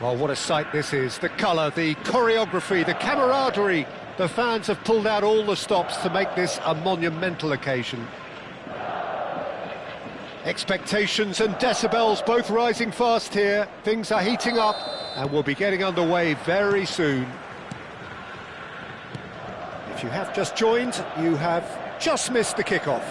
Well, what a sight this is. The colour, the choreography, the camaraderie. The fans have pulled out all the stops to make this a monumental occasion. Expectations and decibels both rising fast here. Things are heating up and we'll be getting underway very soon. If you have just joined, you have just missed the kickoff.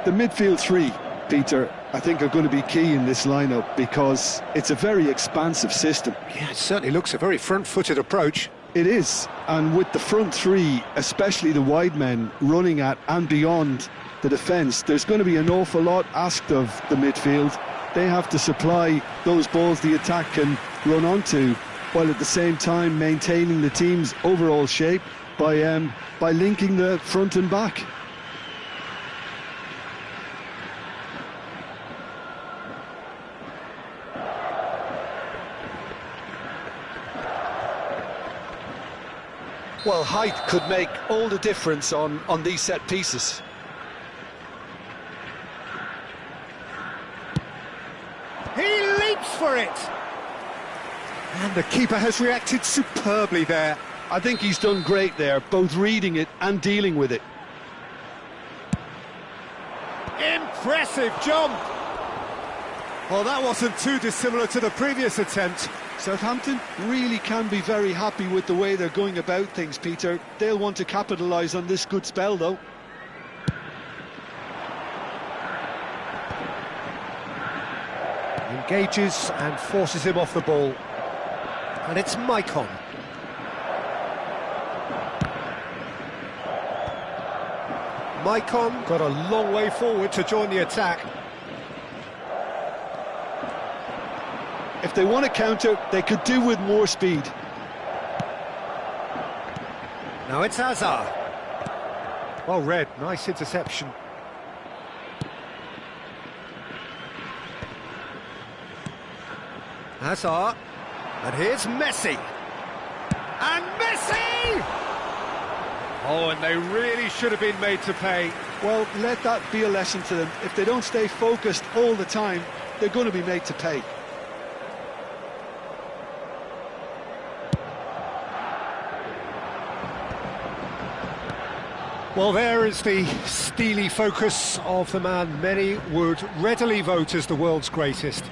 The midfield three, Peter, I think are going to be key in this lineup because it's a very expansive system. Yeah, it certainly looks a very front-footed approach. It is, and with the front three, especially the wide men running at and beyond the defence, there's going to be an awful lot asked of the midfield. They have to supply those balls the attack can run onto, while at the same time maintaining the team's overall shape by linking the front and back. Well, height could make all the difference on these set pieces. He leaps for it! And the keeper has reacted superbly there. I think he's done great there, both reading it and dealing with it. Impressive jump! Well, that wasn't too dissimilar to the previous attempt. Southampton really can be very happy with the way they're going about things, Peter. They'll want to capitalise on this good spell, though. Engages and forces him off the ball. And it's Maicon. Maicon got a long way forward to join the attack. If they want to counter, they could do with more speed. Now it's Hazard. Well read, nice interception. Hazard. And here's Messi. And Messi! Oh, and they really should have been made to pay. Well, let that be a lesson to them. If they don't stay focused all the time, they're going to be made to pay. Well, there is the steely focus of the man many would readily vote as the world's greatest.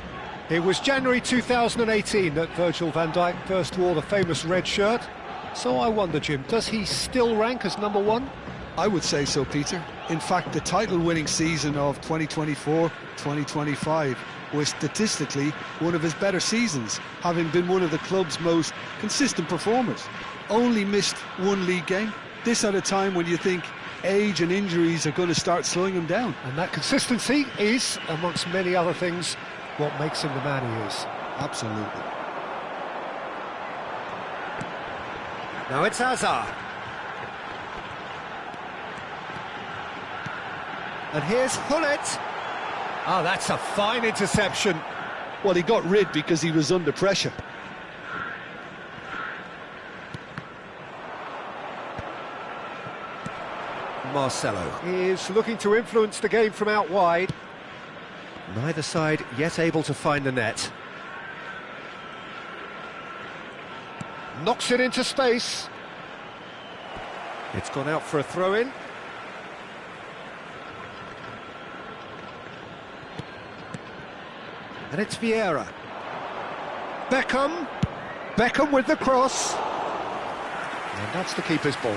It was January 2018 that Virgil van Dijk first wore the famous red shirt. So I wonder, Jim, does he still rank as number one? I would say so, Peter. In fact, the title-winning season of 2024-2025 was statistically one of his better seasons, having been one of the club's most consistent performers. Only missed one league game. This at a time when you think age and injuries are going to start slowing him down. And that consistency is, amongst many other things, what makes him the man he is. Absolutely. Now it's Hazard. And here's Hullet. Oh, that's a fine interception. Well, he got rid because he was under pressure. Marcelo is looking to influence the game from out wide. Neither side yet able to find the net. Knocks it into space. It's gone out for a throw-in. And it's Vieira. Beckham. Beckham with the cross. And that's the keeper's ball.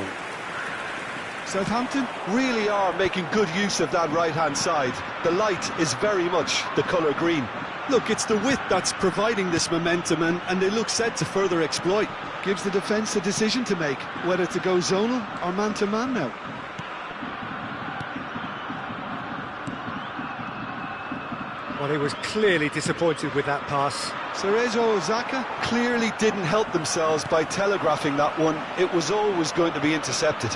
Southampton really are making good use of that right-hand side. The light is very much the colour green. Look, it's the width that's providing this momentum, and they look set to further exploit. Gives the defence a decision to make, whether to go zonal or man-to-man now. Well, he was clearly disappointed with that pass. Cerezo Osaka clearly didn't help themselves by telegraphing that one. It was always going to be intercepted.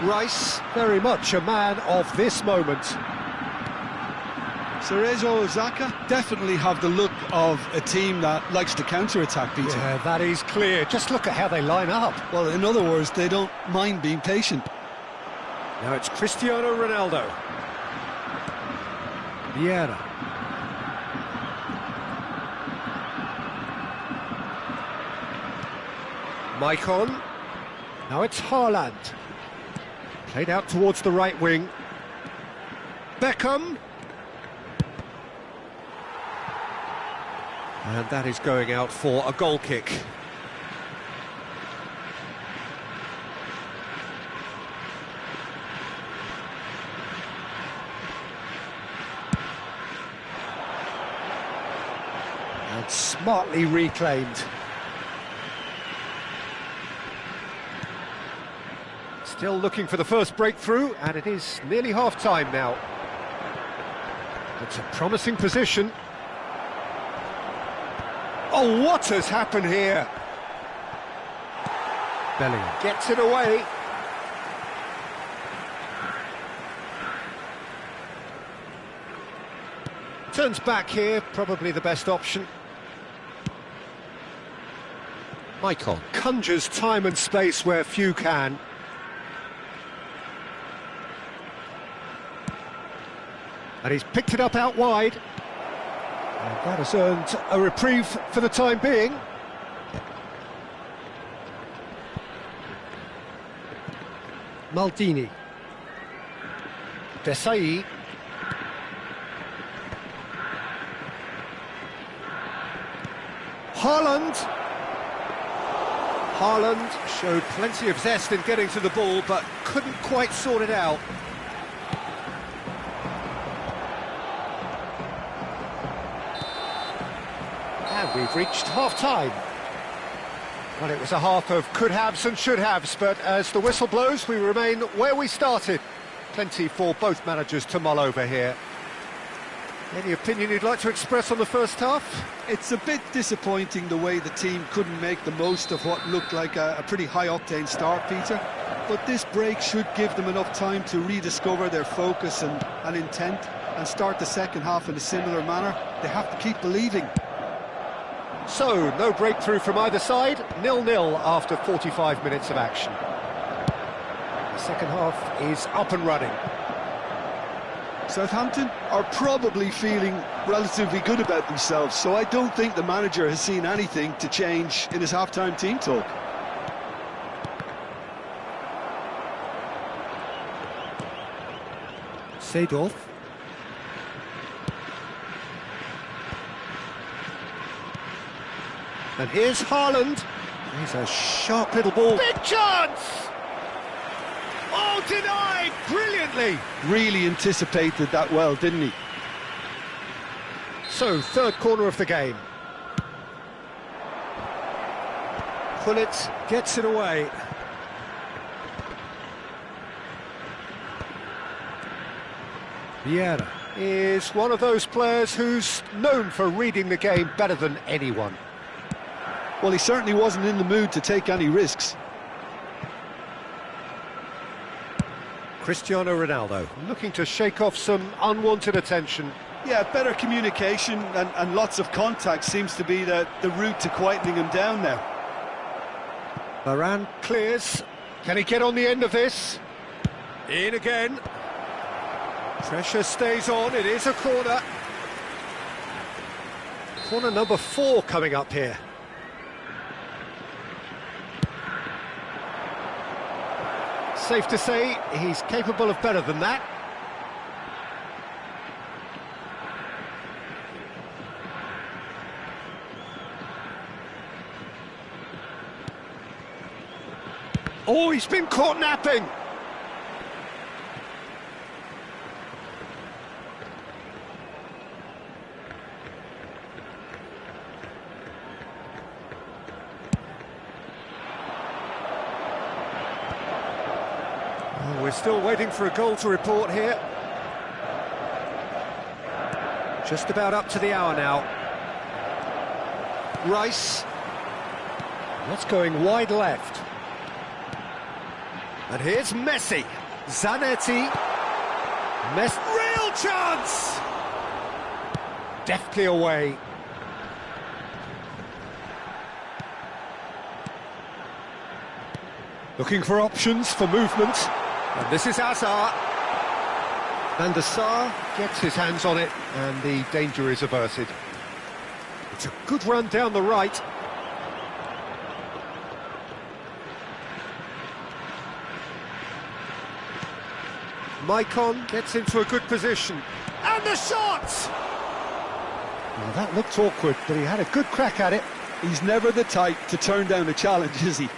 Rice, very much a man of this moment. Cerezo Osaka definitely have the look of a team that likes to counter-attack, Peter. Yeah, that is clear. Just look at how they line up. Well, in other words, they don't mind being patient. Now it's Cristiano Ronaldo. Vieira. Maicon. Now it's Haaland. Played out towards the right wing. Beckham. And that is going out for a goal kick. And smartly reclaimed. Still looking for the first breakthrough, and it is nearly half-time now. It's a promising position. Oh, what has happened here? Bellingham gets it away. Turns back here, probably the best option. Maicon conjures time and space where few can. And he's picked it up out wide. And that has earned a reprieve for the time being. Maldini. Desai. Haaland. Haaland showed plenty of zest in getting to the ball, but couldn't quite sort it out. And we've reached half-time. Well, it was a half of could-haves and should-haves, but as the whistle blows, we remain where we started. Plenty for both managers to mull over here. Any opinion you'd like to express on the first half? It's a bit disappointing the way the team couldn't make the most of what looked like a pretty high-octane start, Peter. But this break should give them enough time to rediscover their focus and intent and start the second half in a similar manner. They have to keep believing. So, no breakthrough from either side, 0-0 after 45 minutes of action. The second half is up and running. Southampton are probably feeling relatively good about themselves, so I don't think the manager has seen anything to change in his half-time team talk. Seedorf. And here's Haaland. He's a sharp little ball. Big chance! Oh, denied brilliantly. Really anticipated that well, didn't he? So, third corner of the game. Pullet gets it away. Vieira is one of those players who's known for reading the game better than anyone. Well, he certainly wasn't in the mood to take any risks. Cristiano Ronaldo looking to shake off some unwanted attention. Yeah, better communication and lots of contact seems to be the route to quietening him down now. Varane clears. Can he get on the end of this? In again. Pressure stays on. It is a corner. Corner number 4 coming up here. Safe to say he's capable of better than that. Oh, he's been caught napping. Still waiting for a goal to report here. Just about up to the hour now. Rice. That's going wide left. And here's Messi. Zanetti. Real chance! Deftly away. Looking for options for movement. And this is Hazard. Van der Sar gets his hands on it, and the danger is averted. It's a good run down the right. Maicon gets into a good position. And the shot! Well, that looked awkward, but he had a good crack at it. He's never the type to turn down a challenge, is he?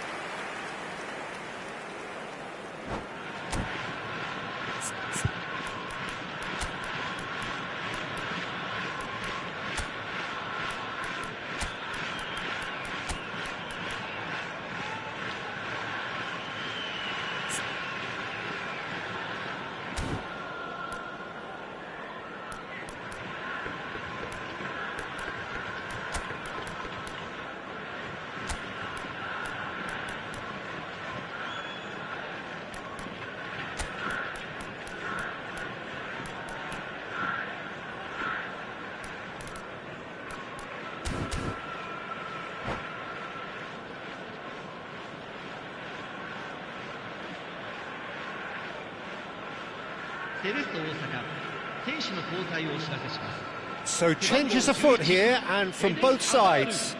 So changes afoot here, and from both sides.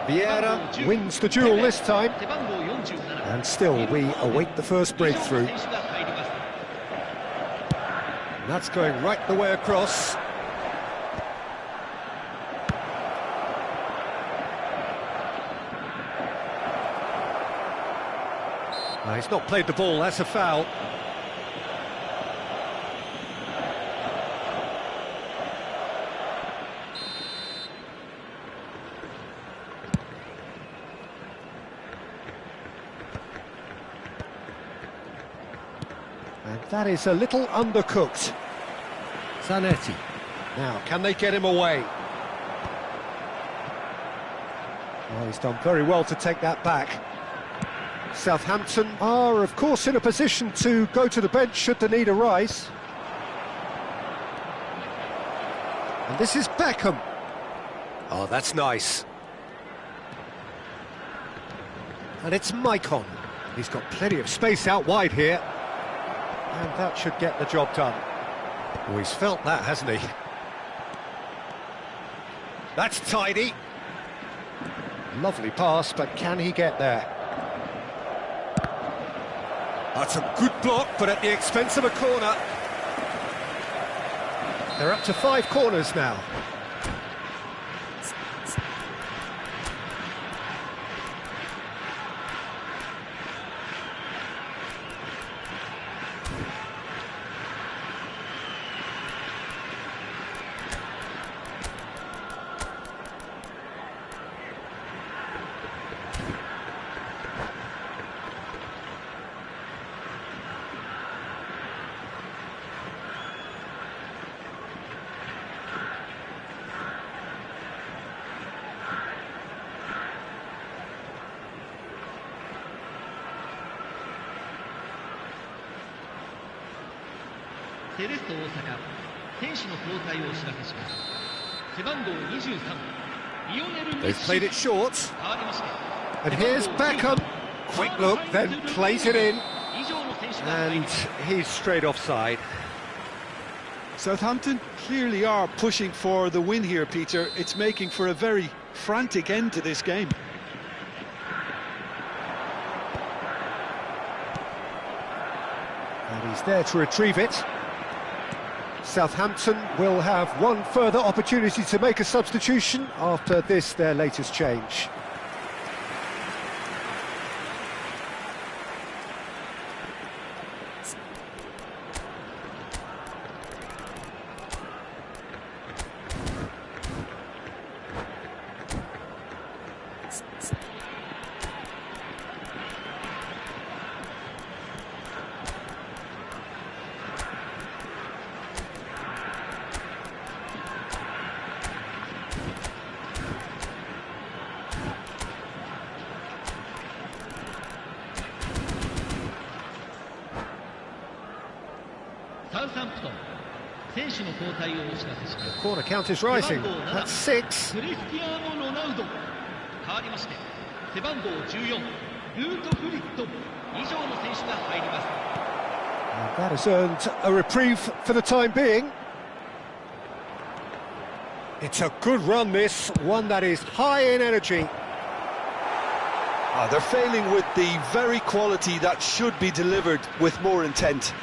Vieira wins the duel this time, and still we await the first breakthrough. And that's going right the way across. He's not played the ball, that's a foul. And that is a little undercooked. Zanetti. Now, can they get him away? Well, he's done very well to take that back. Southampton are, of course, in a position to go to the bench should the need arise. And this is Beckham. Oh, that's nice. And it's Maicon. He's got plenty of space out wide here. And that should get the job done. Oh, he's felt that, hasn't he? That's tidy. Lovely pass, but can he get there? That's a good block, but at the expense of a corner. They're up to 5 corners now. They've played it short. And here's Beckham. Quick look, then plays it in. And he's straight offside. Southampton clearly are pushing for the win here, Peter. It's making for a very frantic end to this game. And he's there to retrieve it. Southampton will have one further opportunity to make a substitution after this, their latest change. Corner count is rising. That's 6. And that has earned a reprieve for the time being. It's a good run, this, one that is high in energy. They're failing with the very quality that should be delivered with more intent.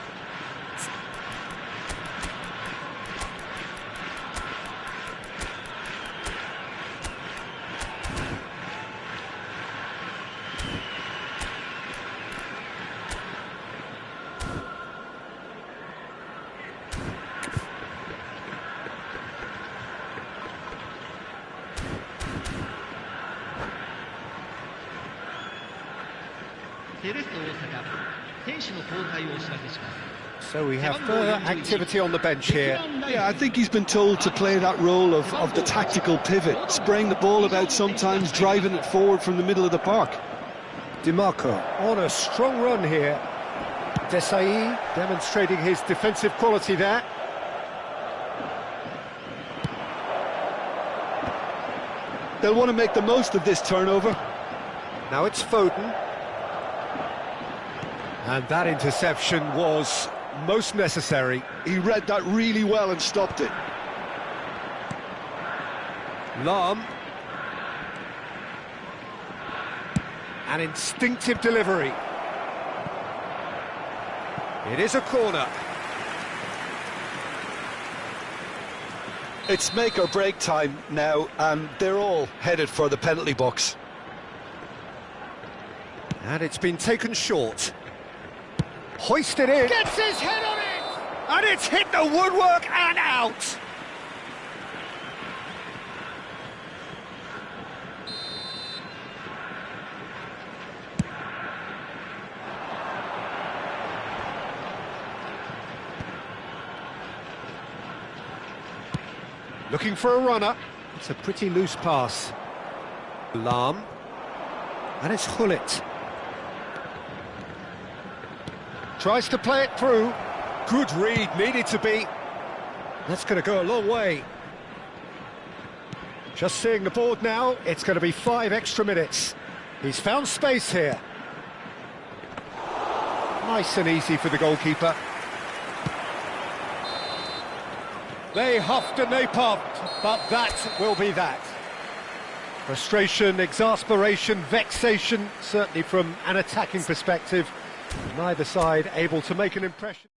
So we have further activity on the bench here. Yeah, I think he's been told to play that role of the tactical pivot, spraying the ball about sometimes, driving it forward from the middle of the park. DiMarco on a strong run here. Desai demonstrating his defensive quality there. They'll want to make the most of this turnover. Now it's Foden. And that interception was most necessary. He read that really well and stopped it. Lahm. An instinctive delivery. It is a corner. It's make or break time now, and they're all headed for the penalty box. And it's been taken short. Hoisted in. Gets his head on it! And it's hit the woodwork and out! Looking for a runner. It's a pretty loose pass. Lahm. And it's Hullet. Tries to play it through. Good read, needed to be. That's going to go a long way. Just seeing the board now, it's going to be 5 extra minutes. He's found space here. Nice and easy for the goalkeeper. They huffed and they puffed, but that will be that. Frustration, exasperation, vexation, certainly from an attacking perspective. Neither side able to make an impression.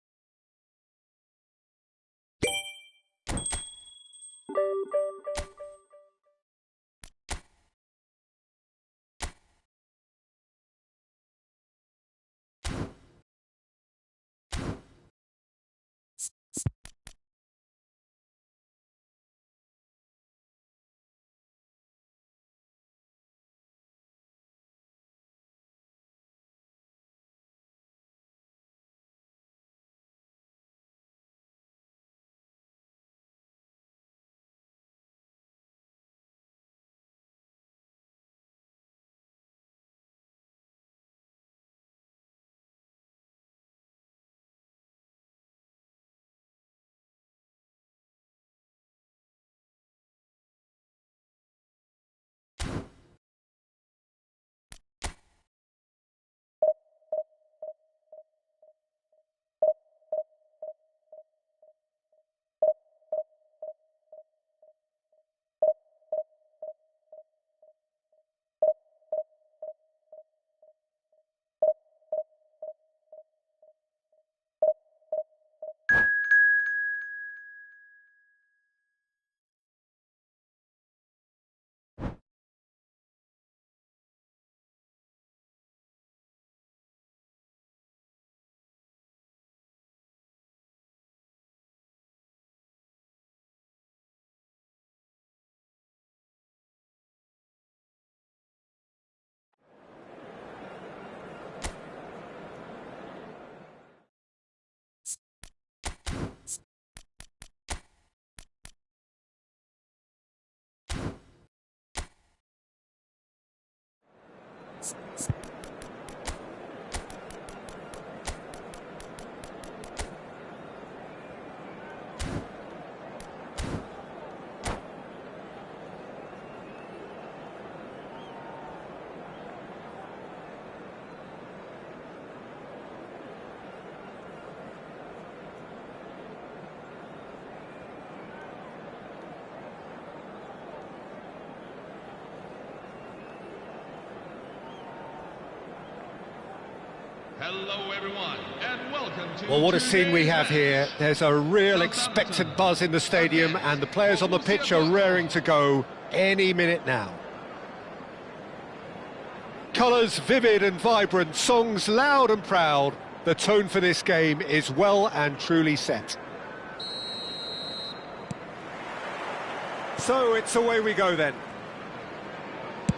Hello everyone, and welcome to... Well, what a scene we have today's here. There's a real expectant buzz in the stadium, and the players on the pitch are raring to go any minute now. Colours vivid and vibrant, songs loud and proud. The tone for this game is well and truly set. So it's away we go then.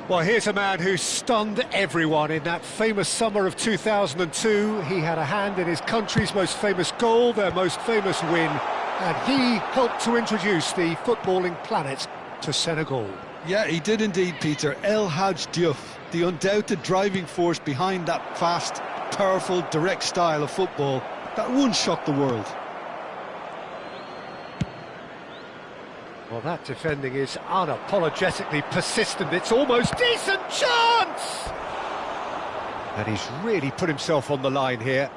Well, here's a man who stunned everyone in that famous summer of 2002. He had a hand in his country's most famous goal, their most famous win, and he helped to introduce the footballing planet to Senegal. Yeah, he did indeed, Peter. El Hadj Diouf, the undoubted driving force behind that fast, powerful, direct style of football that once shocked the world. Well, that defending is unapologetically persistent. It's almost decent chance! And he's really put himself on the line here.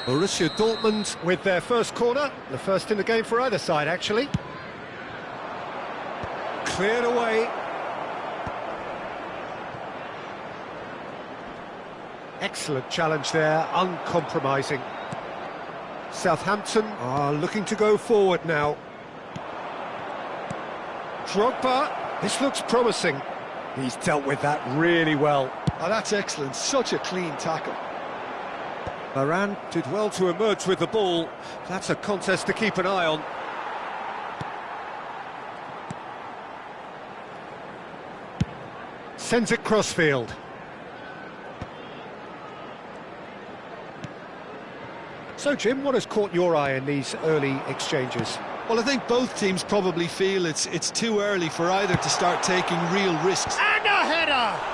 Borussia Dortmund with their first corner, the first in the game for either side, actually. Cleared away. Excellent challenge there, uncompromising. Southampton are looking to go forward now. Drogba, this looks promising. He's dealt with that really well. Oh, that's excellent, such a clean tackle. Varane did well to emerge with the ball. That's a contest to keep an eye on. Sends it crossfield. So, Jim, what has caught your eye in these early exchanges? Well, I think both teams probably feel it's too early for either to start taking real risks. And a header!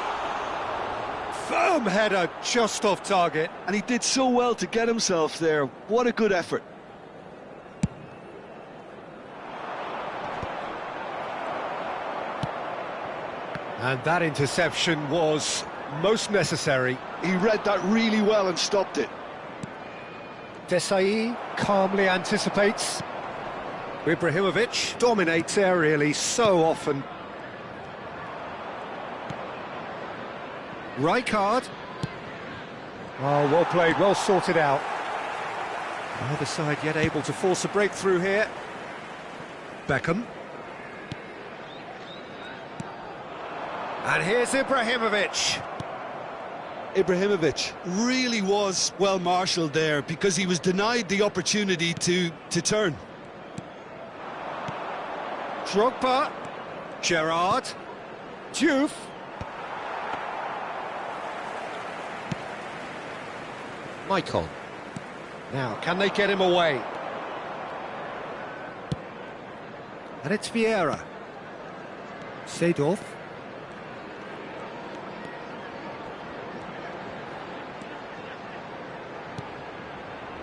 Firm header, just off target. And he did so well to get himself there. What a good effort. And that interception was most necessary. He read that really well and stopped it. Desai calmly anticipates. Ibrahimovic dominates aerially so often. Rijkaard. Oh, well played, well sorted out. Neither side yet able to force a breakthrough here. Beckham. And here's Ibrahimovic. Ibrahimovic really was well marshalled there because he was denied the opportunity to turn. Drogba. Gerrard. Diouf. Michael. Now, can they get him away? And it's Vieira. Seedorf.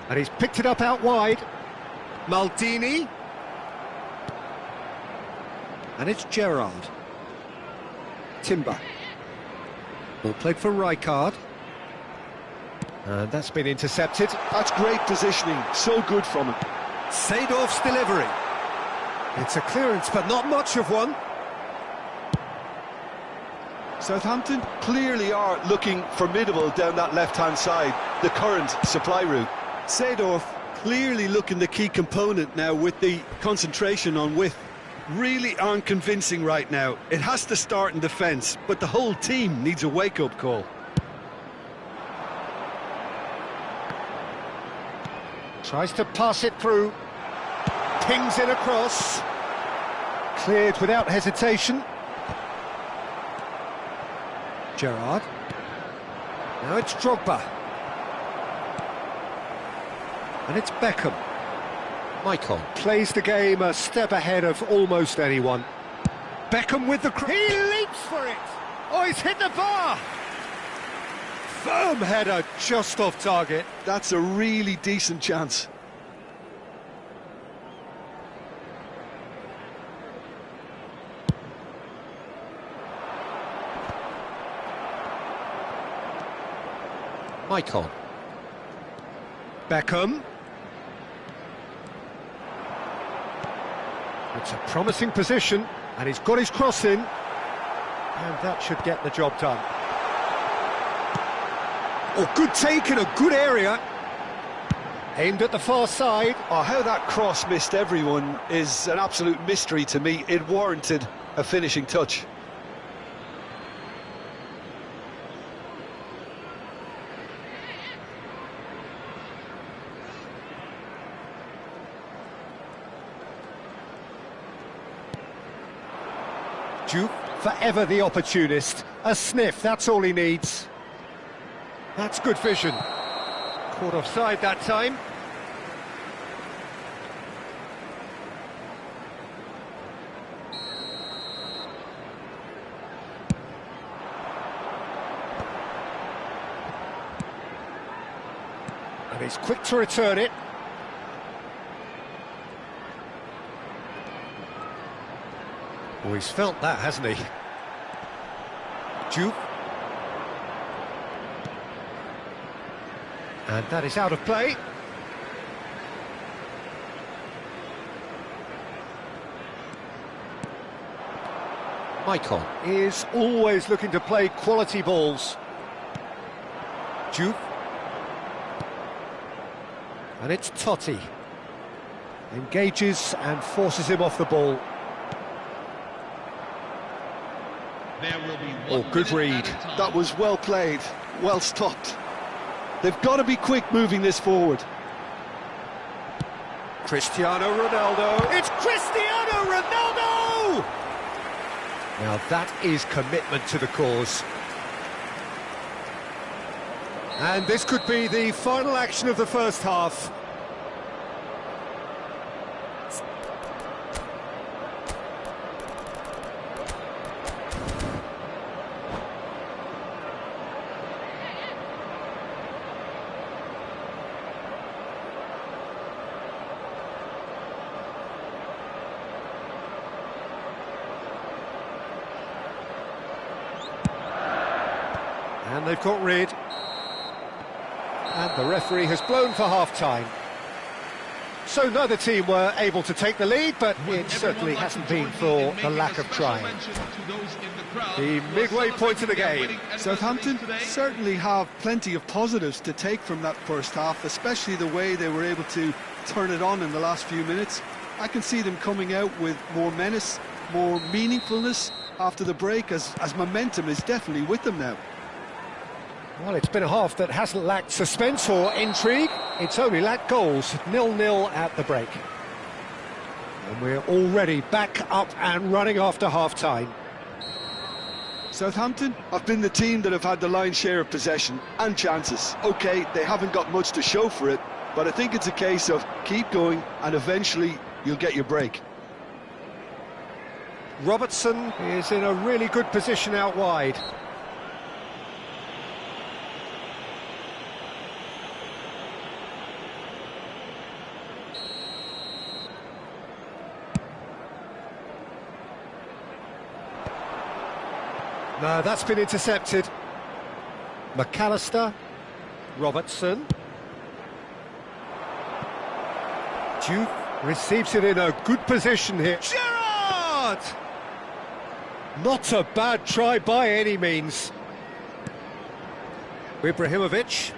And he's picked it up out wide. Maldini. And it's Gerrard. Timber. Ball played for Rijkaard. And that's been intercepted. That's great positioning, so good from him. Seedorf's delivery. It's a clearance, but not much of one. Southampton clearly are looking formidable down that left-hand side, the current supply route. Seedorf clearly looking the key component now with the concentration on width. Really aren't convincing right now. It has to start in defence, but the whole team needs a wake-up call. Tries to pass it through. Pings it across. Cleared without hesitation. Gerrard. Now it's Drogba. And it's Beckham. Michael plays the game a step ahead of almost anyone. Beckham with the... He leaps for it! Oh, he's hit the bar! Firm header, just off target. That's a really decent chance. Michael. Beckham. It's a promising position, and he's got his cross in, and that should get the job done. Oh, good take in a good area. Aimed at the far side. Oh, how that cross missed everyone is an absolute mystery to me. It warranted a finishing touch. Duke, forever the opportunist. A sniff, that's all he needs. That's good vision. Caught offside that time. And he's quick to return it. Oh, he's felt that, hasn't he? Duke. And that is out of play. Michael. Is always looking to play quality balls. Duke. And it's Totti. Engages and forces him off the ball. There will be Oh, good read. That was well played, well stopped. They've got to be quick moving this forward. Cristiano Ronaldo. It's Cristiano Ronaldo! Now that is commitment to the cause. And this could be the final action of the first half. And they've got rid. And the referee has blown for half-time. So neither team were able to take the lead, but it certainly hasn't been for the lack of trying. The midway point of the game. Southampton certainly have plenty of positives to take from that first half, especially the way they were able to turn it on in the last few minutes. I can see them coming out with more menace, more meaningfulness after the break, as momentum is definitely with them now. Well, it's been a half that hasn't lacked suspense or intrigue. It's only lacked goals. 0-0 at the break. And we're already back up and running after half-time. Southampton have been the team that have had the lion's share of possession and chances. OK, they haven't got much to show for it, but I think it's a case of keep going and eventually you'll get your break. Robertson is in a really good position out wide. No, that's been intercepted. McAllister, Robertson. Duke receives it in a good position here. Gerrard! Not a bad try by any means. Ibrahimovic.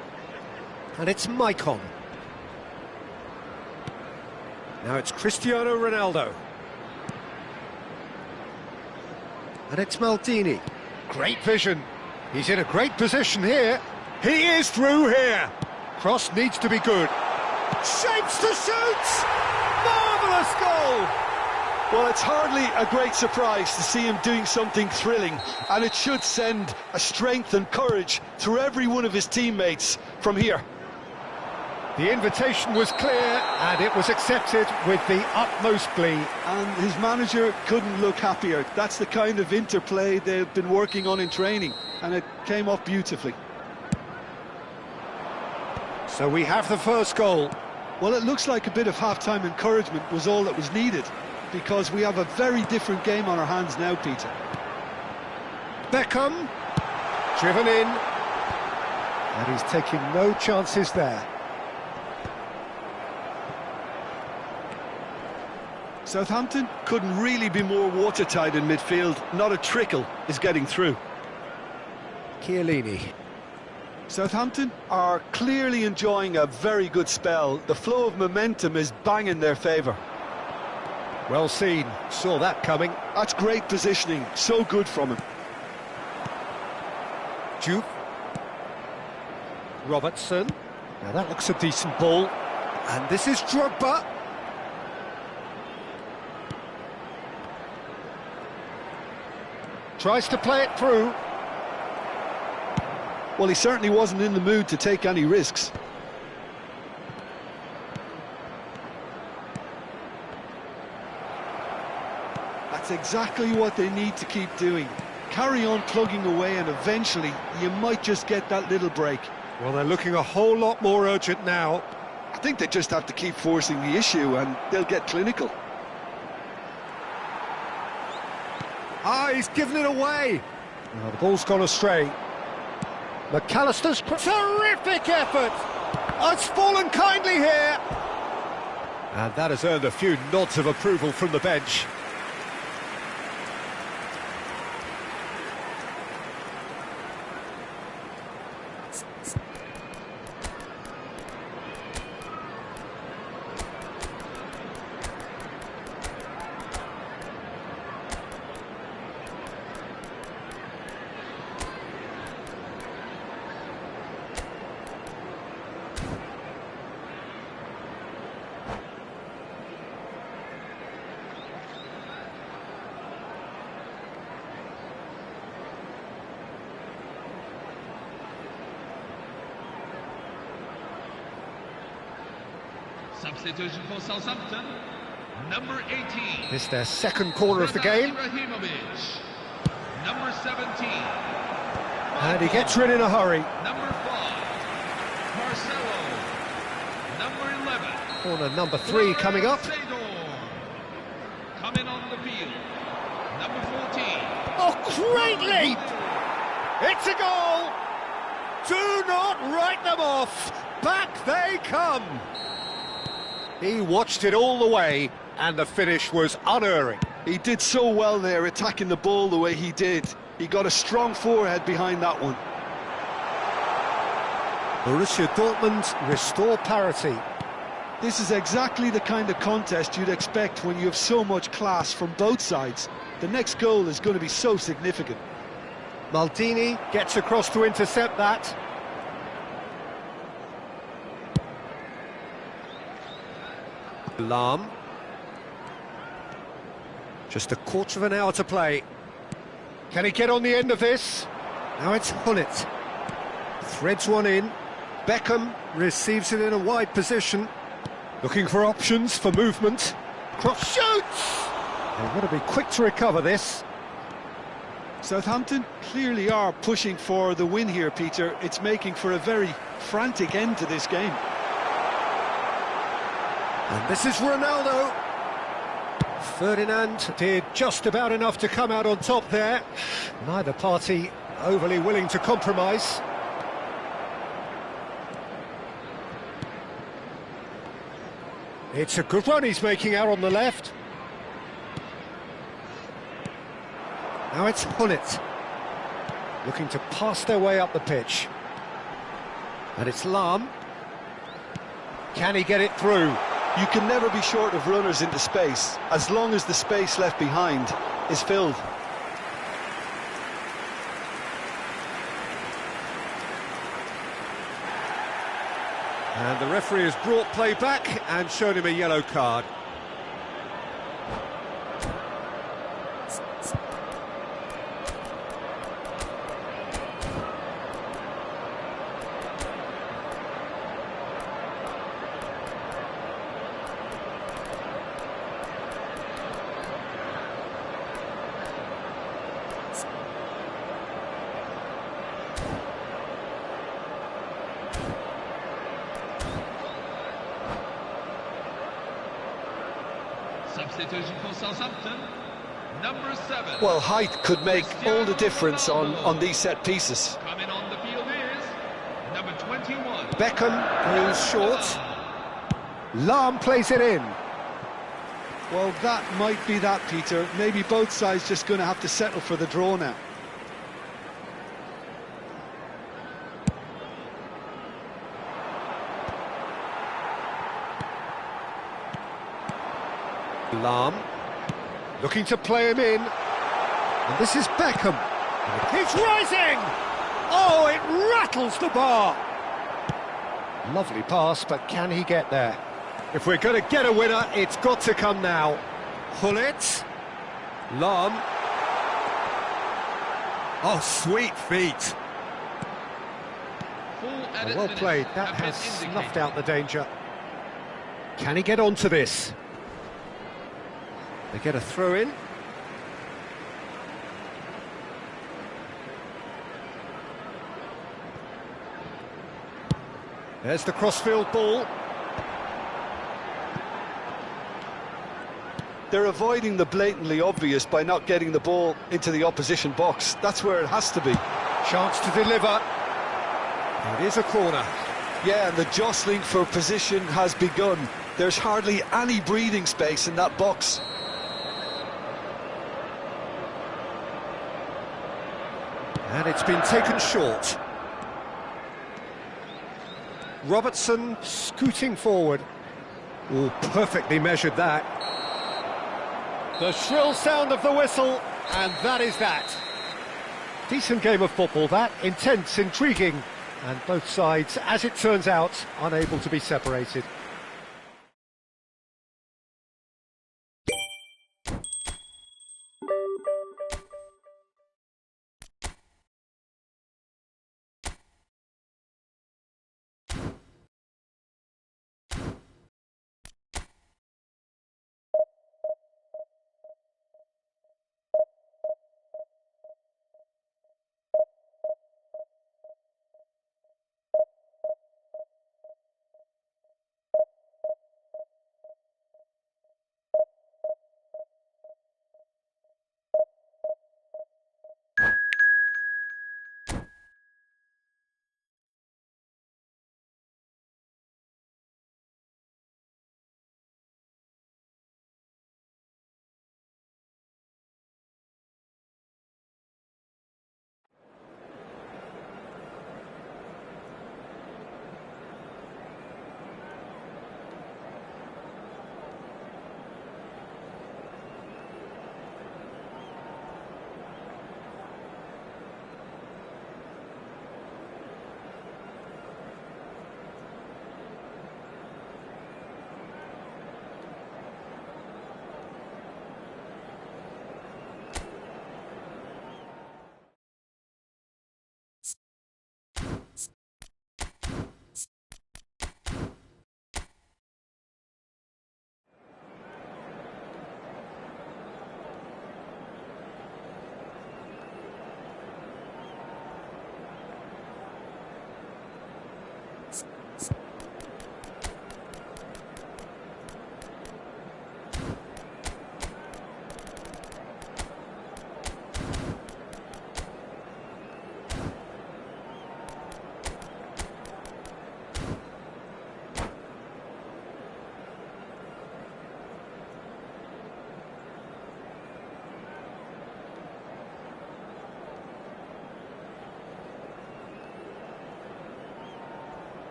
And it's Maicon. Now it's Cristiano Ronaldo. And it's Maldini. Great vision. He's in a great position here. He is through here. Cross needs to be good. Shapes to shoot! Marvellous goal! Well, it's hardly a great surprise to see him doing something thrilling, and it should send a strength and courage through every one of his teammates from here. The invitation was clear, and it was accepted with the utmost glee. And his manager couldn't look happier. That's the kind of interplay they've been working on in training, and it came off beautifully. So we have the first goal. Well, it looks like a bit of half-time encouragement was all that was needed, because we have a very different game on our hands now, Peter. Beckham, driven in. And he's taking no chances there. Southampton couldn't really be more watertight in midfield. Not a trickle is getting through. Chiellini. Southampton are clearly enjoying a very good spell. The flow of momentum is bang in their favour. Well seen, saw that coming. That's great positioning, so good from him. Juve. Robertson. Now that looks a decent ball. And this is Drogba. Tries to play it through. Well, he certainly wasn't in the mood to take any risks. That's exactly what they need to keep doing. Carry on plugging away and eventually you might just get that little break. Well, they're looking a whole lot more urgent now. I think they just have to keep forcing the issue and they'll get clinical. Ah, he's given it away. Now the ball's gone astray. McAllister's terrific effort. Oh, it's fallen kindly here. And that has earned a few nods of approval from the bench. Substitution for Southampton, number 18. It's their second corner of the game. Number 17. And he gets rid in a hurry. Number 5. Marcelo. Number 11. Corner number 3 coming up. Coming on the field. Number 14. Oh, great leap! It's a goal! Do not write them off! Back they come! He watched it all the way, and the finish was unerring. He did so well there, attacking the ball the way he did. He got a strong forehead behind that one. Borussia Dortmund restore parity. This is exactly the kind of contest you'd expect when you have so much class from both sides. The next goal is going to be so significant. Maldini gets across to intercept that. Lahm. Just a quarter of an hour to play. Can he get on the end of this? Now it's Hunnit. Threads one in. Beckham receives it in a wide position. Looking for options for movement. Cross shoots! They've got to be quick to recover this. Southampton clearly are pushing for the win here, Peter. It's making for a very frantic end to this game. And this is Ronaldo. Ferdinand did just about enough to come out on top there. Neither party overly willing to compromise. It's a good run he's making out on the left. Now it's Hunnit. Looking to pass their way up the pitch. And it's Lahm. Can he get it through? You can never be short of runners into space, as long as the space left behind is filled. And the referee has brought play back and shown him a yellow card. Substitution for Southampton, number 7. Well, height could make all the difference on these set pieces. Coming on the field is Number 21. Beckham goes short. Lahm plays it in. Well, that might be that, Peter. Maybe both sides just going to have to settle for the draw now. Lahm looking to play him in. And this is Beckham. He's rising! Oh, it rattles the bar. Lovely pass, but can he get there? If we're going to get a winner, it's got to come now. Hullet. Lahm. Oh, sweet feet. Well played. That has snuffed out the danger. Can he get onto this? They get a throw in. There's the crossfield ball. They're avoiding the blatantly obvious by not getting the ball into the opposition box. That's where it has to be. Chance to deliver. It is a corner. Yeah, and the jostling for position has begun. There's hardly any breathing space in that box. And it's been taken short. Robertson scooting forward. Oh, perfectly measured that. The shrill sound of the whistle, and that is that. Decent game of football, that. Intense, intriguing, and both sides, as it turns out, unable to be separated.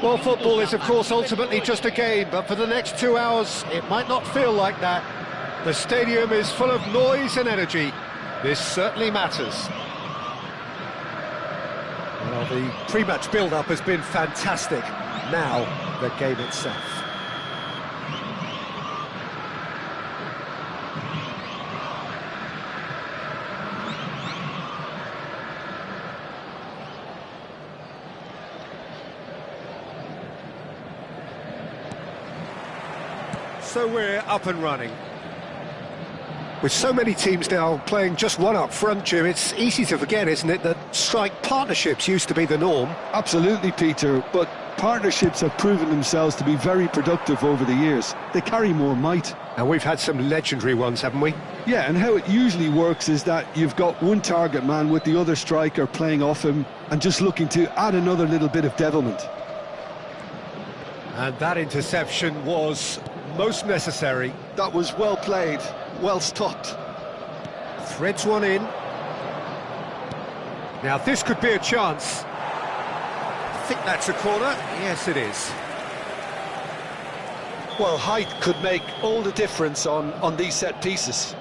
Well, football is, of course, ultimately just a game, but for the next 2 hours, it might not feel like that. The stadium is full of noise and energy. This certainly matters. Well, the pre-match build-up has been fantastic. Now, the game itself. So we're up and running. With so many teams now playing just one up front, Jim, it's easy to forget, isn't it, that strike partnerships used to be the norm. Absolutely, Peter, but partnerships have proven themselves to be very productive over the years. They carry more might. And we've had some legendary ones, haven't we? Yeah, and how it usually works is that you've got one target man with the other striker playing off him and just looking to add another little bit of devilment. And that interception was most necessary. That was well played, well stopped. Threads one in. Now this could be a chance. I think that's a corner. Yes, it is. Well, height could make all the difference on these set pieces.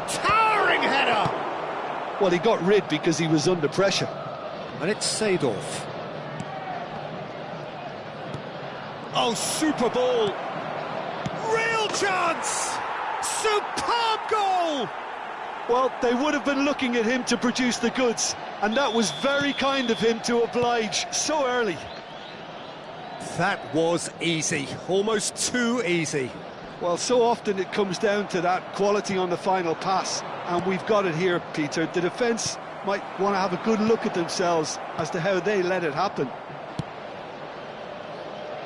Towering header! Well, he got rid because he was under pressure. And it's Seedorf. Oh, super ball! Real chance! Superb goal! Well, they would have been looking at him to produce the goods, and that was very kind of him to oblige so early. That was easy, almost too easy. Well, so often it comes down to that quality on the final pass, and we've got it here, Peter. The defence might want to have a good look at themselves as to how they let it happen.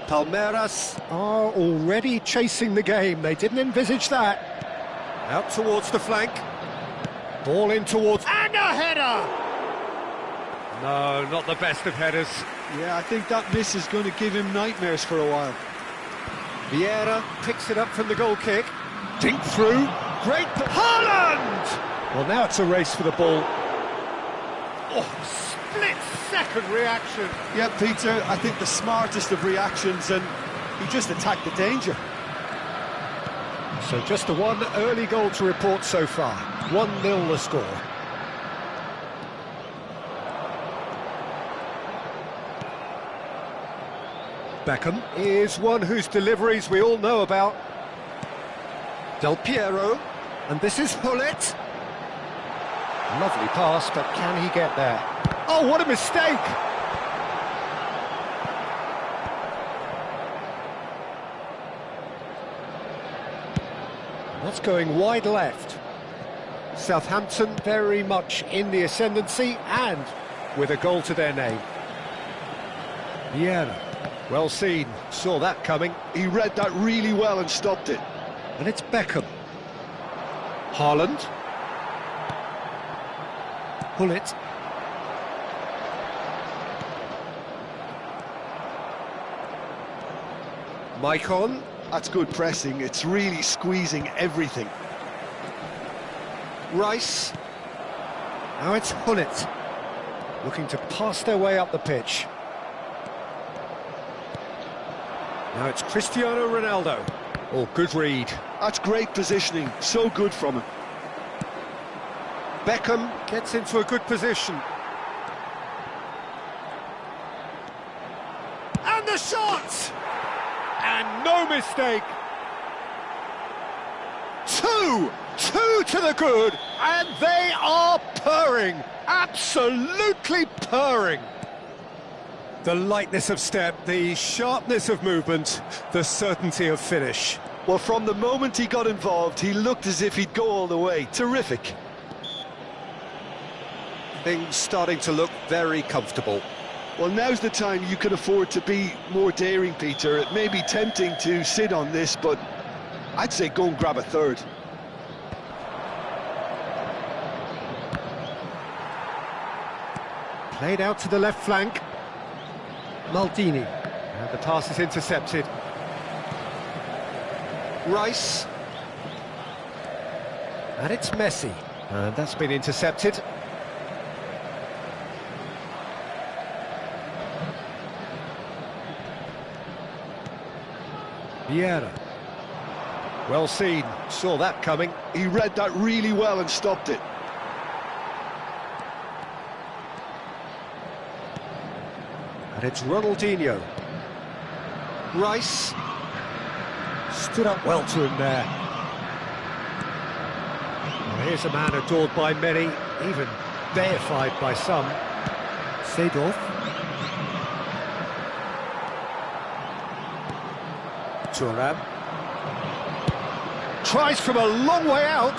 Palmeiras are already chasing the game. They didn't envisage that. Out towards the flank. Ball in towards... And a header! No, not the best of headers. Yeah, I think that miss is going to give him nightmares for a while. Vieira picks it up from the goal kick. Dink through. Great... Haaland! Well, now it's a race for the ball. Oh, split-second reaction. Yeah, Peter, I think the smartest of reactions, and he just attacked the danger. So just the one early goal to report so far. 1-0 the score. Beckham is one whose deliveries we all know about. Del Piero, and this is Hullet. Lovely pass, but can he get there? Oh, what a mistake! That's going wide left. Southampton very much in the ascendancy and with a goal to their name. Vieira, well seen, saw that coming. He read that really well and stopped it. And it's Beckham. Haaland. Hullet. Maicon. That's good pressing. It's really squeezing everything. Rice. Now it's Hullet. Looking to pass their way up the pitch. Now it's Cristiano Ronaldo. Oh, good read. That's great positioning. So good from him. Beckham gets into a good position. And the shot! And no mistake. Two to the good, and they are purring. Absolutely purring. The lightness of step, the sharpness of movement, the certainty of finish. Well, from the moment he got involved, he looked as if he'd go all the way. Terrific. Things starting to look very comfortable. Well, now's the time you can afford to be more daring, Peter. It may be tempting to sit on this, but I'd say go and grab a third. Played out to the left flank. Maldini. And the pass is intercepted. Rice. And it's Messi. And that's been intercepted. Vieira. Well seen, saw that coming. He read that really well and stopped it. And it's Ronaldinho. Rice. Stood up well to him there. Well, here's a man adored by many, even deified by some. Seedorf. Thuram. Tries from a long way out.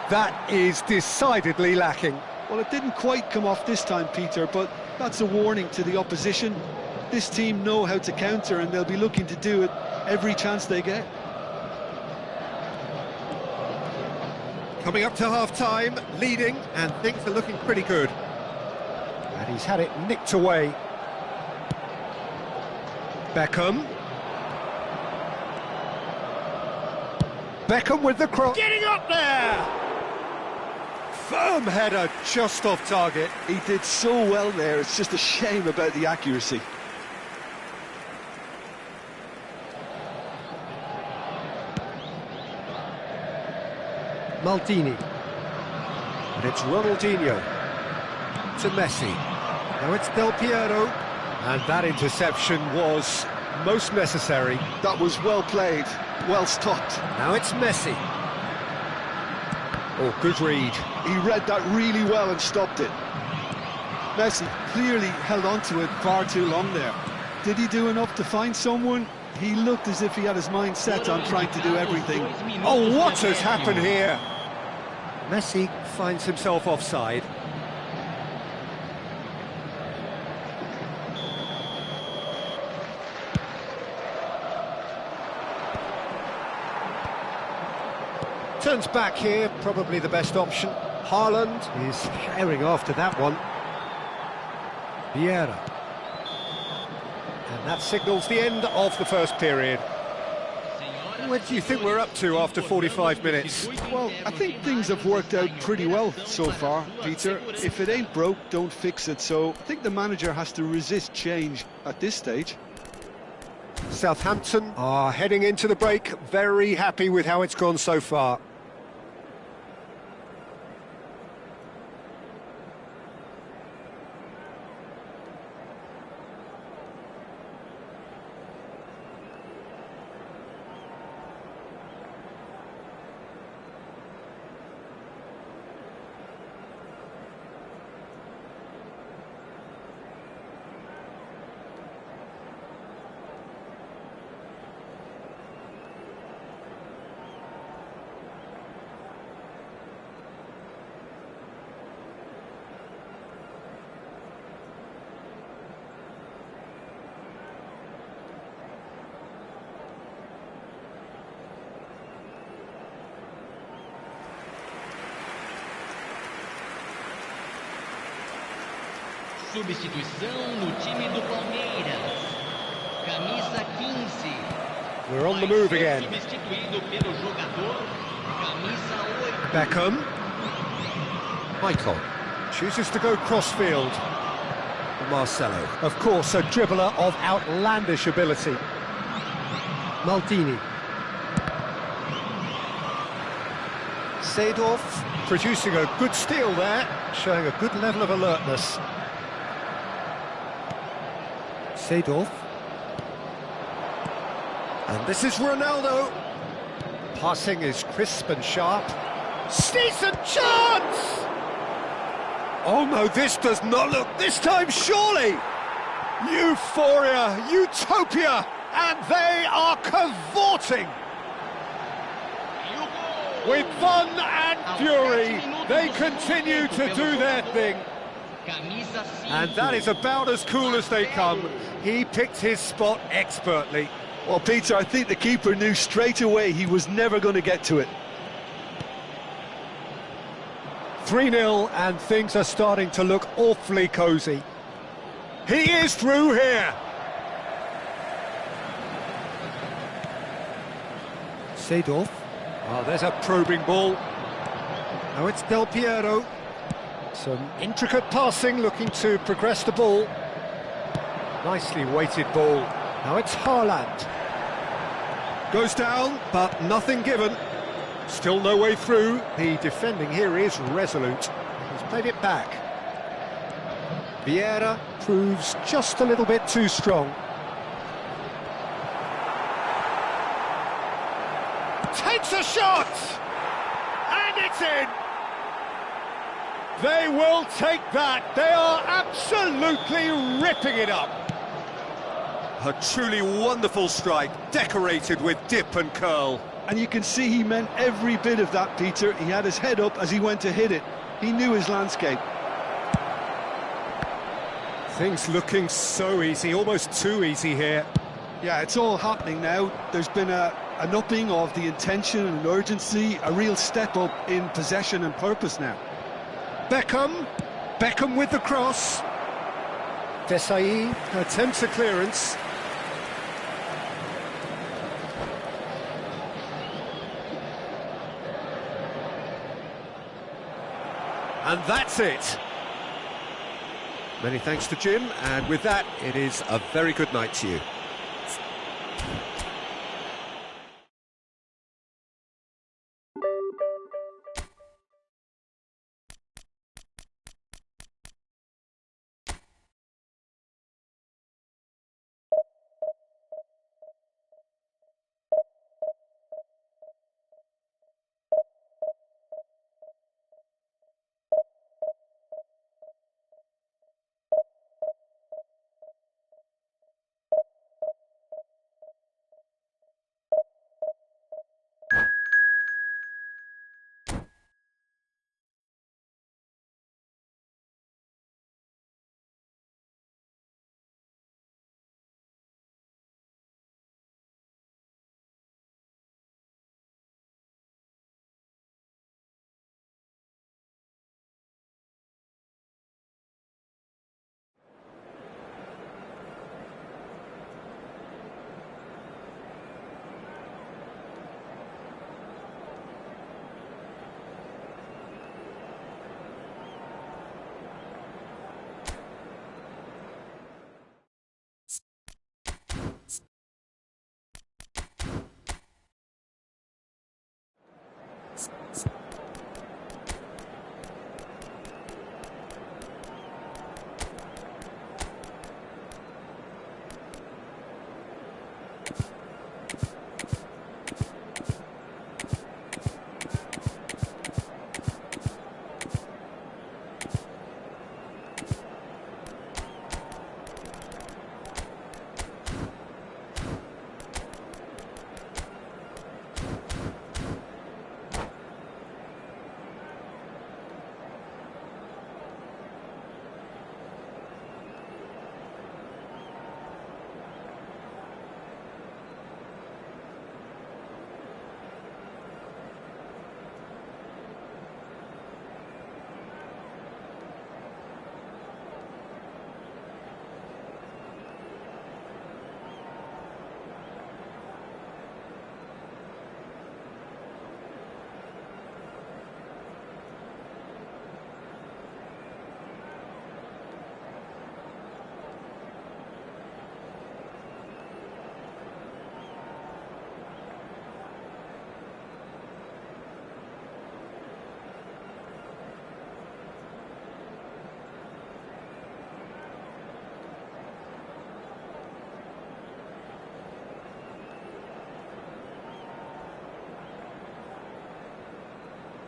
That is decidedly lacking. Well, it didn't quite come off this time, Peter, but that's a warning to the opposition. This team know how to counter, and they'll be looking to do it every chance they get. Coming up to half-time, leading, and things are looking pretty good. And he's had it nicked away. Beckham. Beckham with the cross. Getting up there! Firm header just off target. He did so well there, it's just a shame about the accuracy. Maldini. And it's Ronaldinho to Messi. Now it's Del Piero. And that interception was most necessary. That was well played, well stopped. Now it's Messi. Oh, good read. He read that really well and stopped it. Messi clearly held on to it far too long there. Did he do enough to find someone? He looked as if he had his mind set on trying to do everything. Oh, what has happened here? Messi finds himself offside. Turns back here, probably the best option. Haaland is herring after that one. Vieira. And that signals the end of the first period. What do you think we're up to after 45 minutes? Well, I think things have worked out pretty well so far, Peter. If it ain't broke, don't fix it. So I think the manager has to resist change at this stage. Southampton are heading into the break, very happy with how it's gone so far. Substituição no time do Palmeiras. Camisa 15. We're on the move again. Substituído pelo jogador camisa 8. Beckham. Michael chooses to go crossfield. Marcelo, of course, a dribbler of outlandish ability. Maldini. Seedorf producing a good steal there, showing a good level of alertness. Seedorf. And this is Ronaldo. Passing is crisp and sharp. Decent chance! Oh no, this does not look this time, surely! Euphoria, utopia, and they are cavorting! With fun and fury, they continue to do their thing. And that is about as cool as they come. He picked his spot expertly. Well, Peter, I think the keeper knew straight away he was never going to get to it. 3-0, and things are starting to look awfully cosy. He is through here. Seedorf. Oh, there's a probing ball. Now it's Del Piero. Some intricate passing, looking to progress the ball. Nicely weighted ball. Now it's Haaland. Goes down, but nothing given. Still no way through. The defending here is resolute. He's played it back. Vieira proves just a little bit too strong. Takes a shot! And it's in! They will take that. They are absolutely ripping it up. A truly wonderful strike, decorated with dip and curl. And you can see he meant every bit of that, Peter. He had his head up as he went to hit it. He knew his landscape. Things looking so easy, almost too easy here. Yeah, it's all happening now. There's been an upping of the intention and urgency, a real step up in possession and purpose now. Beckham with the cross. Desai attempts a clearance. And that's it. Many thanks to Jim, and with that, it is a very good night to you.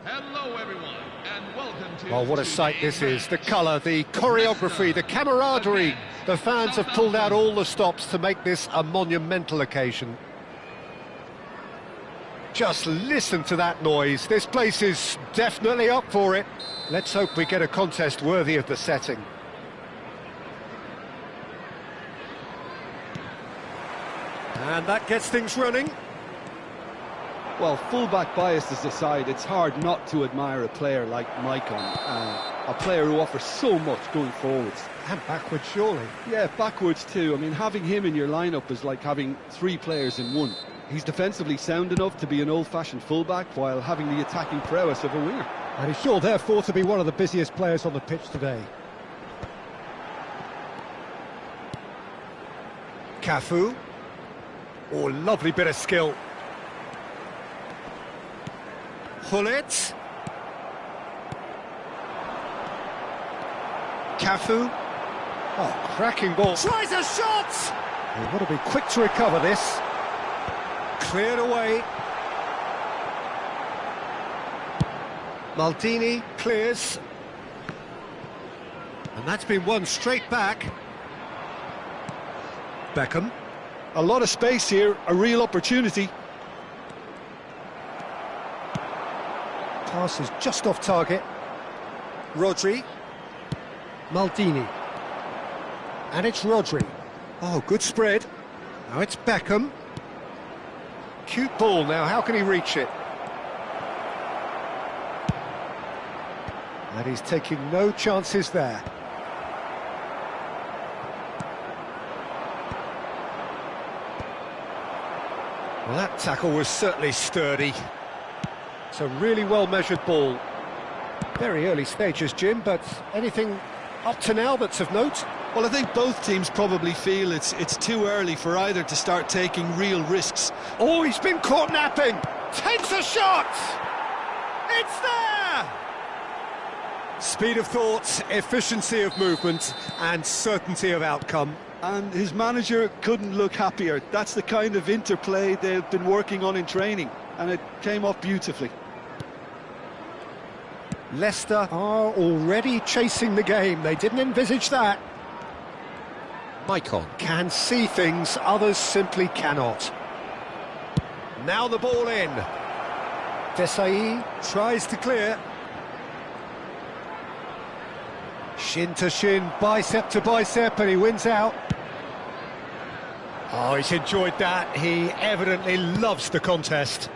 Hello, everyone, and welcome to... Well, what a sight this is. The colour, the choreography, the camaraderie. The fans have pulled out all the stops to make this a monumental occasion. Just listen to that noise. This place is definitely up for it. Let's hope we get a contest worthy of the setting. And that gets things running. Well, full-back biases aside, it's hard not to admire a player like Maicon, a player who offers so much going forwards. And backwards, surely. Yeah, backwards too. I mean, having him in your lineup is like having three players in one. He's defensively sound enough to be an old-fashioned full-back while having the attacking prowess of a winger. And he's sure, therefore, to be one of the busiest players on the pitch today. Cafu. Oh, lovely bit of skill. Hullet. Cafu. Oh, cracking ball. Tries a shot! You've got to be quick to recover this. Cleared away. Maldini clears. And that's been won straight back. Beckham. A lot of space here, a real opportunity. Pass is just off target. Rodri. Maldini. And it's Rodri. Oh, good spread. Now it's Beckham. Cute ball now, how can he reach it? And he's taking no chances there. Well, that tackle was certainly sturdy. It's a really well-measured ball. Very early stages, Jim, but anything up to now that's of note? Well, I think both teams probably feel it's too early for either to start taking real risks. Oh, he's been caught napping! Takes a shot! It's there! Speed of thought, efficiency of movement, and certainty of outcome. And his manager couldn't look happier. That's the kind of interplay they've been working on in training, and it came off beautifully. Leicester are already chasing the game. They didn't envisage that. Maicon can see things others simply cannot. Now the ball in. Desai tries to clear. Shin to shin, bicep to bicep, and he wins out. Oh, he's enjoyed that. He evidently loves the contest.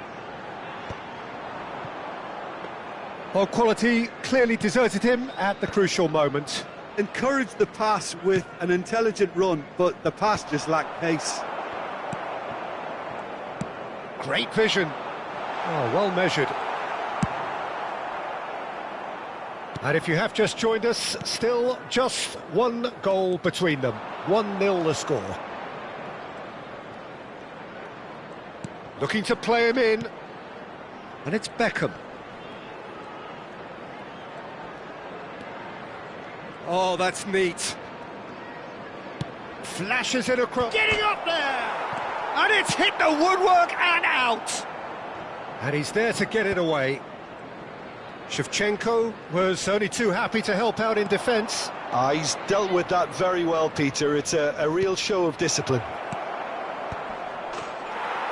Well, quality clearly deserted him at the crucial moment. Encouraged the pass with an intelligent run, but the pass just lacked pace. Great vision. Oh, well measured. And if you have just joined us, still just one goal between them. 1-0 the score. Looking to play him in. And it's Beckham. Oh, that's neat. Flashes it across. Getting up there! And it's hit the woodwork and out! And he's there to get it away. Shevchenko was only too happy to help out in defence. He's dealt with that very well, Peter. It's a real show of discipline.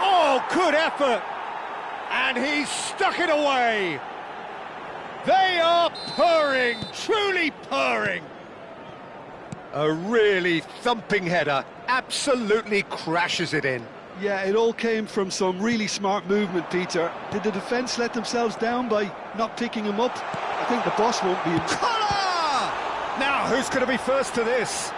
Oh, good effort! And he's stuck it away! They are purring, truly purring. A really thumping header, absolutely crashes it in. Yeah, it all came from some really smart movement, Peter. Did the defence let themselves down by not picking him up? I think the boss won't be... Collar! Now, who's going to be first to this?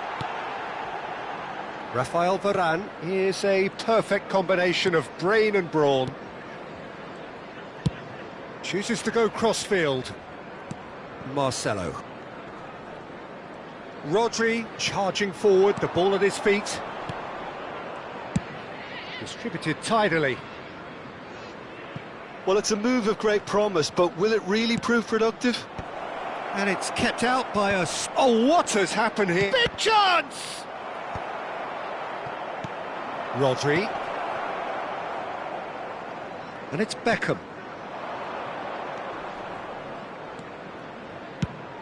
Rafael Varane is a perfect combination of brain and brawn. Chooses to go crossfield. Marcelo. Rodri charging forward, the ball at his feet. Distributed tidily. Well, it's a move of great promise, but will it really prove productive? And it's kept out by us. Oh, what has happened here? Big chance! Rodri. And it's Beckham.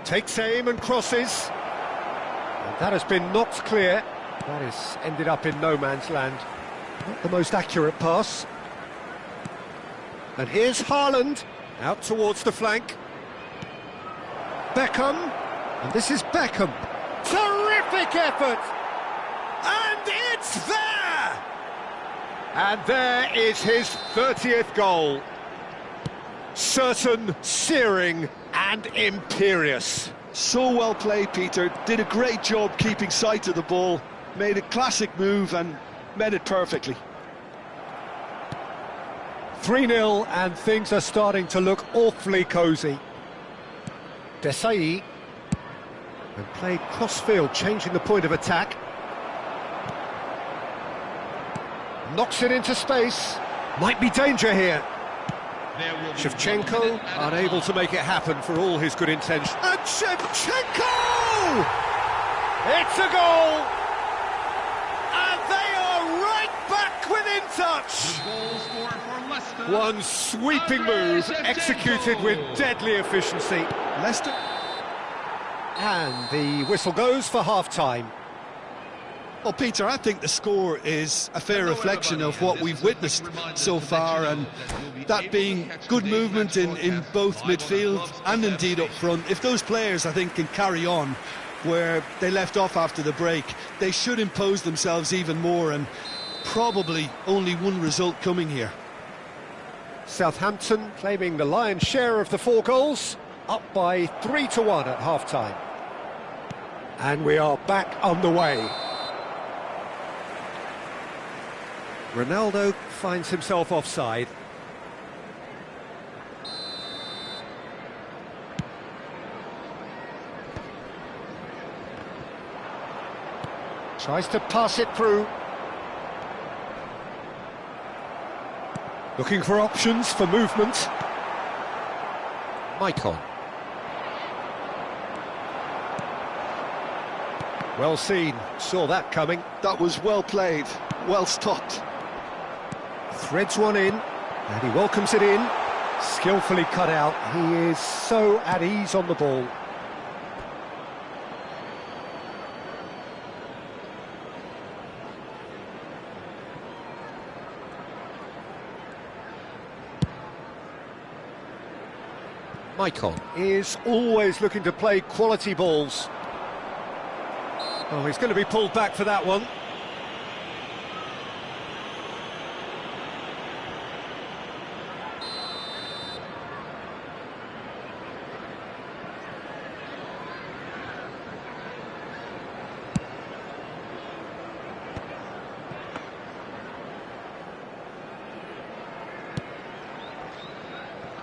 Takes aim and crosses. And that has been knocked clear. That has ended up in no man's land. Not the most accurate pass. And here's Haaland, out towards the flank. Beckham, and this is Beckham. Terrific effort! And it's there! And there is his 30th goal. Certain, searing, and imperious. So well played, Peter. Did a great job keeping sight of the ball. Made a classic move and met it perfectly. 3-0, and things are starting to look awfully cosy. Desai, and played crossfield, changing the point of attack. Knocks it into space. Might be danger here. Shevchenko unable to make it happen for all his good intentions. And Shevchenko! It's a goal! And they are right back within touch! One sweeping move, executed with deadly efficiency. Leicester. And the whistle goes for half-time. Well, Peter, I think the score is a fair reflection of what we've witnessed so far, and that being good movement in both midfield and indeed up front. If those players, I think, can carry on where they left off after the break, they should impose themselves even more, and probably only one result coming here. Southampton claiming the lion's share of the 4 goals, up by 3-1 at half-time. And we are back underway. Ronaldo finds himself offside. Tries to pass it through. Looking for options for movement. Maicon. Well seen, saw that coming. That was well played, well stopped. Threads one in, and he welcomes it in. Skillfully cut out. He is so at ease on the ball. Maicon is always looking to play quality balls. Oh, he's going to be pulled back for that one.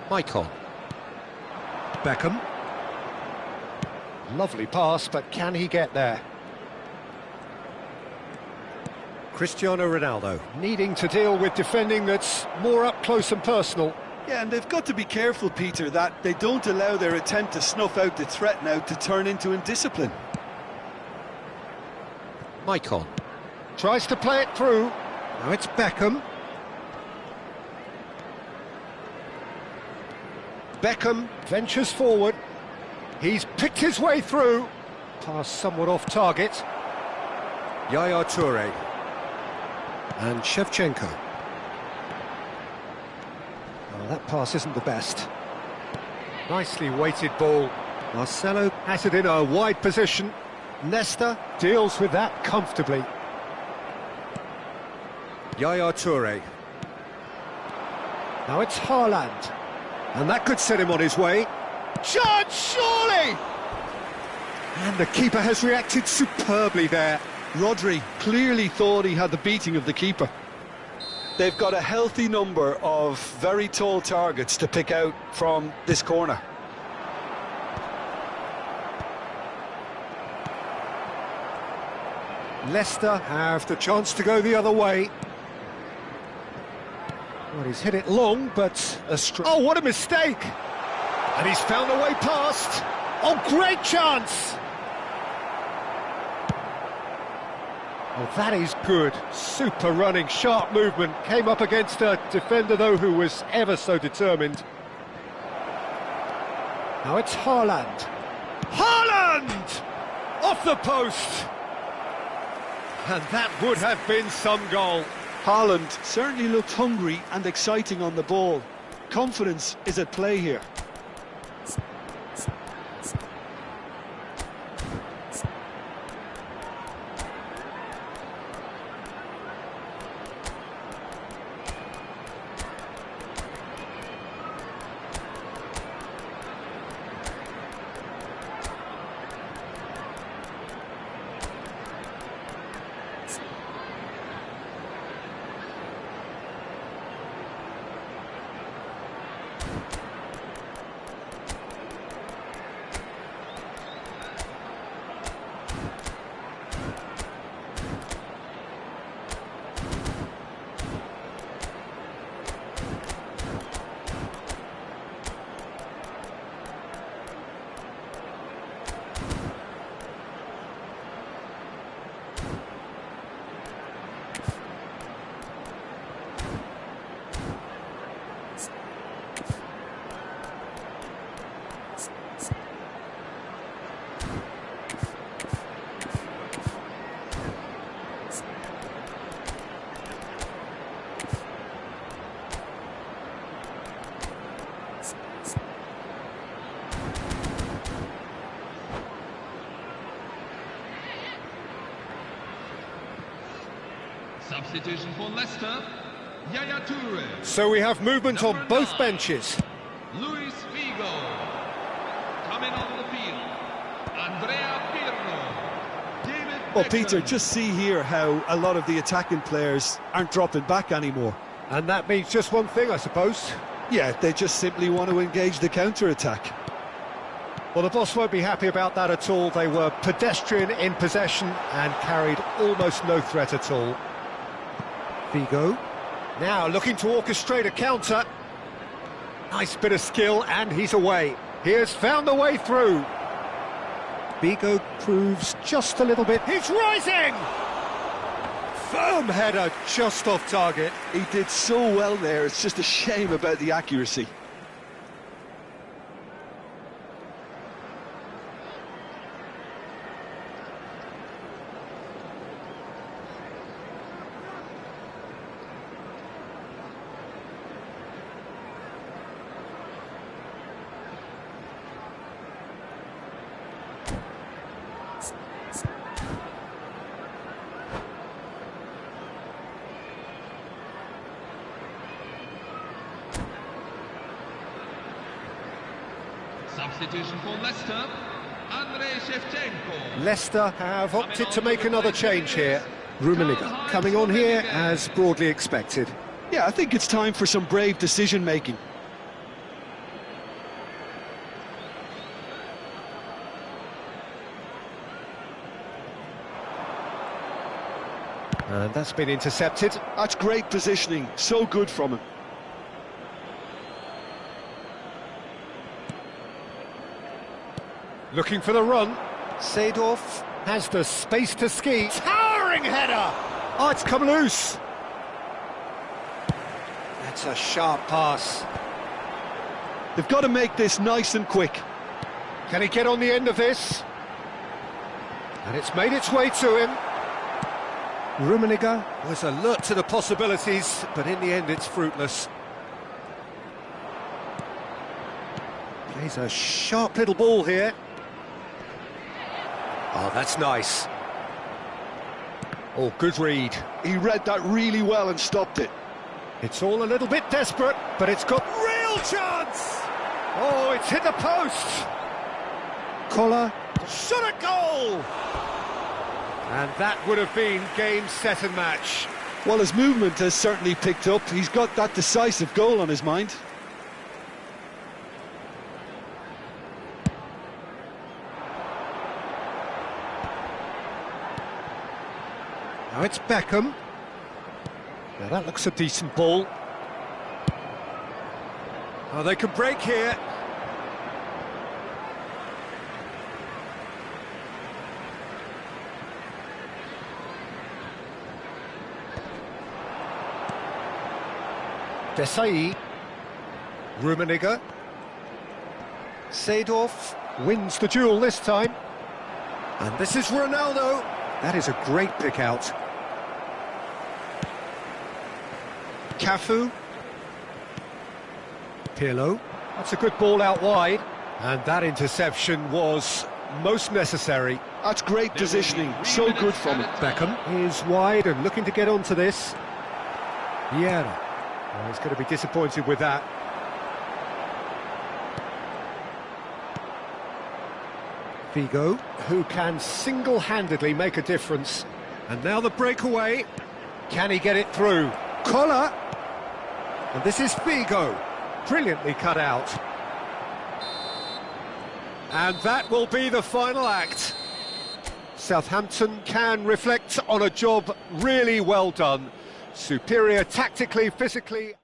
Maicon. Beckham. Lovely pass, but can he get there? Cristiano Ronaldo needing to deal with defending that's more up close and personal. Yeah, and they've got to be careful, Peter, that they don't allow their attempt to snuff out the threat now to turn into indiscipline. Maicon tries to play it through. Now it's Beckham. Beckham ventures forward. He's picked his way through. Pass somewhat off target. Yaya Toure. And Shevchenko. Oh, that pass isn't the best. Nicely weighted ball. Marcelo has it in a wide position. Nesta deals with that comfortably. Yaya Toure. Now it's Haaland. And that could set him on his way. Chance, surely! And the keeper has reacted superbly there. Rodri clearly thought he had the beating of the keeper. They've got a healthy number of very tall targets to pick out from this corner. Leicester have the chance to go the other way. Well, he's hit it long, but oh, what a mistake! And he's found a way past. Oh, great chance! Oh, that is good. Super running, sharp movement. Came up against a defender, though, who was ever so determined. Now it's Haaland. Haaland! Off the post! And that would have been some goal. Haaland certainly looked hungry and exciting on the ball. Confidence is at play here. Substitution for Leicester, Yaya Toure. So we have movement on Number both 9. benches. Luis Figo. Coming on the field, Andrea Pirlo. David Well, Beckham. Peter, just see here how a lot of the attacking players aren't dropping back anymore. And that means just one thing, I suppose. Yeah, they just simply want to engage the counter-attack. Well, the boss won't be happy about that at all. They were pedestrian in possession and carried almost no threat at all. Figo. Now looking to orchestrate a counter. Nice bit of skill, and he's away. He has found the way through. Figo proves just a little bit. He's rising! Firm header, just off target. He did so well there, it's just a shame about the accuracy. Substitution for Leicester, Andrei Shevchenko. Leicester have opted to make another change here. Rummenigge coming on here as broadly expected. Yeah, I think it's time for some brave decision-making. And that's been intercepted. That's great positioning, so good from him. Looking for the run. Seedorf has the space to ski. Towering header! Oh, it's come loose. That's a sharp pass. They've got to make this nice and quick. Can he get on the end of this? And it's made its way to him. Rummenigge was alert to the possibilities, but in the end it's fruitless. Plays a sharp little ball here. Oh, that's nice. Oh, good read. He read that really well and stopped it. It's all a little bit desperate, but it's got real chance! Oh, it's hit the post! Collar, shot a goal! And that would have been game, set and match. Well, his movement has certainly picked up. He's got that decisive goal on his mind. Now it's Beckham. Now that looks a decent ball. Oh, they can break here. Desai. Rummenigge. Seedorf wins the duel this time. And this is Ronaldo. That is a great pick out. Cafu. Pirlo. That's a good ball out wide. And that interception was most necessary. That's great positioning, so good from him. Beckham is wide and looking to get onto this. Vieira. Oh, he's going to be disappointed with that. Figo, who can single-handedly make a difference. And now the breakaway. Can he get it through? Collar. And this is Figo. Brilliantly cut out. And that will be the final act. Southampton can reflect on a job really well done. Superior tactically, physically.